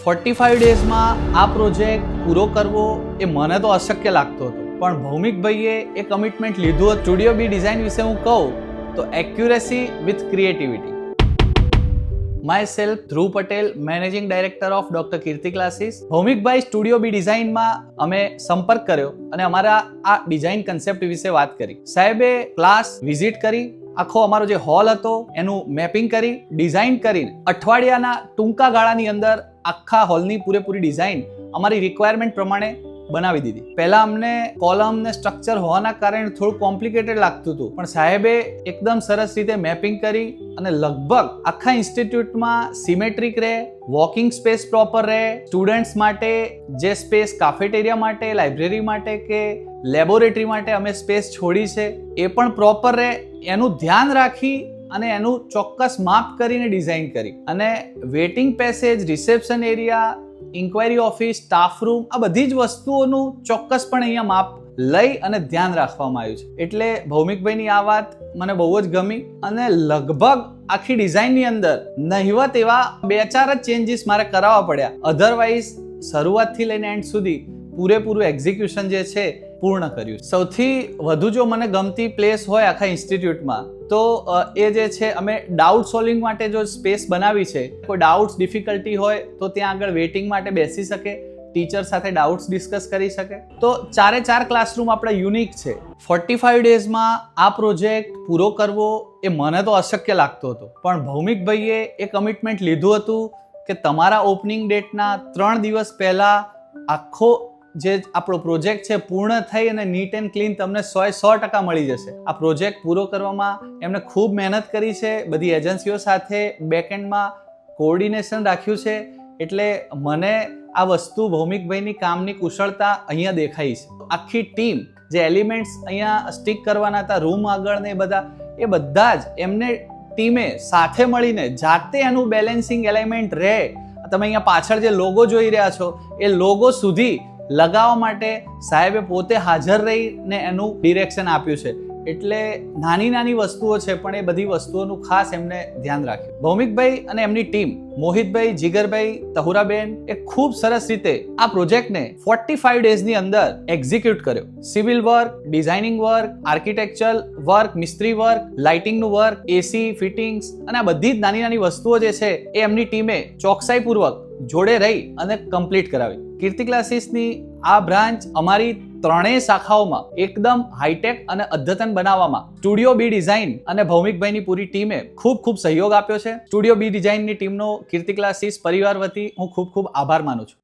45 ડેઝમાં આ પ્રોજેક્ટ પૂરો કરવો એ મને તો અશક્ય લાગતો હતો, પણ ભૌમિકભાઈએ એ કમિટમેન્ટ લીધું. સ્ટુડિયો બી ડિઝાઇન વિશે હું કહું તો accuracy with creativity. Myself Dhruv Patel, managing director of doctor Kirti classes. ભૌમિકભાઈ સ્ટુડિયો બી ડિઝાઇનમાં અમે સંપર્ક કર્યો અને અમારા આ ડિઝાઇન કન્સેપ્ટ વિશે વાત કરી. સાહેબે ક્લાસ વિઝિટ કરી, આખો અમારો જે હોલ હતો એનું મેપિંગ કરી, ડિઝાઇન કરીને અઠવાડિયાના ટૂંકા ગાળાની અંદર આખા હોલની પૂરેપૂરી ડિઝાઇન અમારી રિક્વાયરમેન્ટ પ્રમાણે બનાવી દીધી. પહેલા અમને કોલમ ને સ્ટ્રક્ચર હોવાના કારણે થોડું કોમ્પ્લિકેટેડ લાગતું હતું, પણ સાહેબે એકદમ સરસ રીતે મેપિંગ કરી અને લગભગ આખા ઇન્સ્ટિટ્યૂટમાં સિમેટ્રિક રહે, વોકિંગ સ્પેસ પ્રોપર રહે, સ્ટુડન્ટ્સ માટે જે સ્પેસ કાફેટેરિયા માટે, લાઇબ્રેરી માટે કે લેબોરેટરી માટે અમે સ્પેસ છોડી છે એ પણ પ્રોપર રહે, એનું ધ્યાન રાખી અને એનું ચોક્કસ માપ કરીને ડિઝાઇન કરી. અને waiting passage, reception area, inquiry office, staff room, આ બધી જ વસ્તુઓનું ચોક્કસપણે અહીંયા માપ લઈ અને ધ્યાન રાખવામાં આવ્યું છે. એટલે ભૌમિકભાઈની આ વાત મને બહુ જ ગમી અને લગભગ આખી ડિઝાઇનની અંદર નહિવત એવા 2-4 જ ચેન્જીસ મારે કરાવવા પડ્યા. અધરવાઇઝ શરૂઆતથી લઈને એન્ડ સુધી પૂરેપૂરું એક્ઝિક્યુશન જે છે પૂર્ણ કર્યું. સૌથી વધુ જો મને ગમતી પ્લેસ હોય આખા ઇન્સ્ટિટ્યૂટમાં તો એ જે છે, અમે ડાઉટ સોલ્વિંગ માટે જો સ્પેસ બનાવી છે, કોઈ ડાઉટ્સ ડિફિકલ્ટી હોય તો ત્યાં આગળ વેઇટિંગ માટે બેસી શકે, ટીચર સાથે ડાઉટ્સ ડિસ્કસ કરી શકે. તો 4 ક્લાસરૂમ આપણા યુનિક છે. 45 ડેઝમાં આ પ્રોજેક્ટ પૂરો કરવો એ મને તો અશક્ય લાગતો હતો, પણ ભૌમિકભાઈએ એ કમિટમેન્ટ લીધું હતું કે તમારા ઓપનિંગ ડેટના 3 દિવસ પહેલા આખો જે આપણો પ્રોજેક્ટ છે પૂર્ણ થઈ અને નીટ એન્ડ ક્લીન તમને 100% મળી જશે. આ પ્રોજેક્ટ પૂરો કરવામાં એમણે ખૂબ મહેનત કરી છે, બધી એજન્સીઓ સાથે બેકએન્ડમાં કોઓર્ડિનેશન રાખ્યું છે. એટલે મને આ વસ્તુ ભૌમિકભાઈની કામની કુશળતા અહીંયા દેખાઈ છે. આખી ટીમ જે એલિમેન્ટ્સ અહીંયા સ્ટિક કરવાના હતા રૂમ આગળ ને એ બધા જ એમને ટીમે સાથે મળીને જાતે એનું બેલેન્સિંગ એલિમેન્ટ રહે. તમે અહીંયા પાછળ જે લોગો જોઈ રહ્યા છો એ લોગો સુધી લગાવવા માટે સાહેબે પોતે હાજર રહીને એનું ડિરેક્શન આપ્યું છે. એટલે નાની વસ્તુઓ છે, પણ એ બધી વસ્તુઓનું ખાસ એમને ધ્યાન રાખ્યું. ભૌમિકભાઈ અને એમની ટીમ, મોહિતભાઈ, જીગરભાઈ, તહુરાબેન, એ ખૂબ સરસ રીતે આ પ્રોજેક્ટને 45 ડેઝની અંદર એક્ઝિક્યુટ કર્યો. Civil work, designing work, architectural work, મિસ્ત્રી વર્ક, લાઇટિંગનું વર્ક, એસી ફિટિંગ્સ અને આ બધી જ નાની વસ્તુઓ જે છે એ એમની ટીમે ચોકસાઈપૂર્વક જોડે રહી અને કમ્પ્લીટ કરાવી. કીર્તિ ક્લાસીસની આ બ્રાન્ચ અમારી 3 શાખાઓમાં એકદમ હાઈટેક અને અદ્યતન બનાવવામાં સ્ટુડિયો બી ડિઝાઇન અને ભૌમિકભાઈની પૂરી ટીમે ખૂબ સહયોગ આપ્યો છે. સ્ટુડિયો બી ડિઝાઇનની ટીમનો કીર્તિ ક્લાસીસ પરિવાર વતી હું ખૂબ આભાર માનું છું.